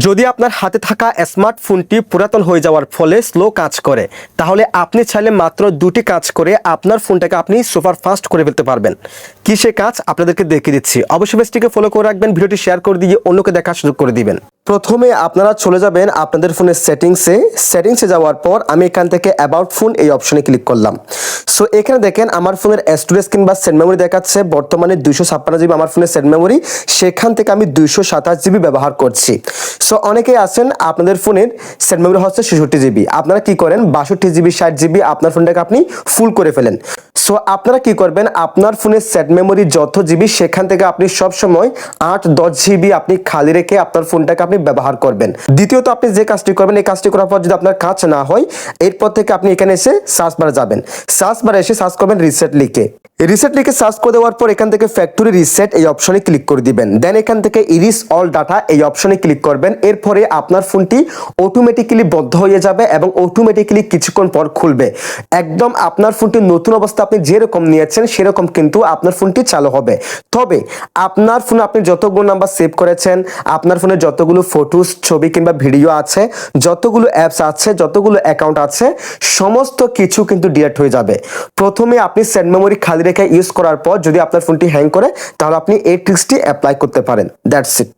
যদি আপনার হাতে থাকা স্মার্টফোনটি পুরাতন হয়ে যাওয়ার ফলে স্লো কাজ করে, তাহলে আপনি চাইলে মাত্র দুটি কাজ করে আপনার ফোনটাকে আপনি সুপার ফাস্ট করে ফেলতে পারবেন। কি সে কাজ আপনাদেরকে দেখিয়ে দিচ্ছি। অবশ্যই পেজটিকে ফলো করে রাখবেন, ভিডিওটি শেয়ার করে দিয়ে অন্যকে দেখার সুযোগ করে দিবেন। প্রথমে আপনারা চলে যাবেন আপনাদের ফোনের সেটিংসে যাওয়ার পর আমি এখান থেকে অ্যাবাউট ফোন এই অপশনে ক্লিক করলাম। সো এখানে দেখেন আমার ফোনের স্টোরেজ কিংবা সেট মেমোরি দেখাচ্ছে বর্তমানে 256 জিবি আমার ফোনের সেট মেমোরি, সেখান থেকে আমি 227 জিবি ব্যবহার করছি। সো অনেকেই আছেন আপনাদের ফোনের সেট মেমোরি হচ্ছে 66 জিবি, আপনারা কি করেন 62 জিবি 60 জিবি আপনার ফোনটাকে আপনি ফুল করে ফেলেন। সো আপনারা কি করবেন, আপনার ফোনের সেট মেমোরি যত জিবি সেখান থেকে আপনি সব সময় 8-10 জিবি আপনি খালি রেখে আপনার ফোনটাকে আপনি ব্যবহার করবেন। দ্বিতীয়ত আপনি যে কাজটি করবেন, এই কাজটি করার পর যদি আপনার কাজ না হয়, এরপর থেকে আপনি এখানে এসে সার্চ বারে যাবেন, সার্চ বারে এসে সার্চ করবেন রিসেট লিখে সার্চ করে দেওয়ার পর এখান থেকে ফ্যাক্টরি রিসেট এই অপশনে ক্লিক করে দিবেন। দেন এখান থেকে ইরিস অল ডাটা এই অপশনে ক্লিক করবেন। এরপরে আপনার ফোনটি অটোমেটিক্যালি বন্ধ হয়ে যাবে এবং অটোমেটিক্যালি কিছুক্ষণ পর খুলবে। একদম আপনার ফোনটি নতুন অবস্থা আপনি যেরকম নিয়েছেন সেরকম কিন্তু আপনার ফোনটি চালু হবে। তবে আপনার ফোনে আপনি যতগুলো নাম্বার সেভ করেছেন, আপনার ফোনে যতগুলো ফটোস ছবি কিংবা ভিডিও আছে, যতগুলো অ্যাপস আছে, যতগুলো অ্যাকাউন্ট আছে, সমস্ত কিছু কিন্তু ডিলিট হয়ে যাবে। প্রথমে আপনি সেট মেমোরি খালি রেখে ইউজ করার পর যদি আপনার ফোনটি হ্যাং করে, তাহলে আপনি এই ট্রিক্সটি অ্যাপ্লাই করতে পারেন। That's it.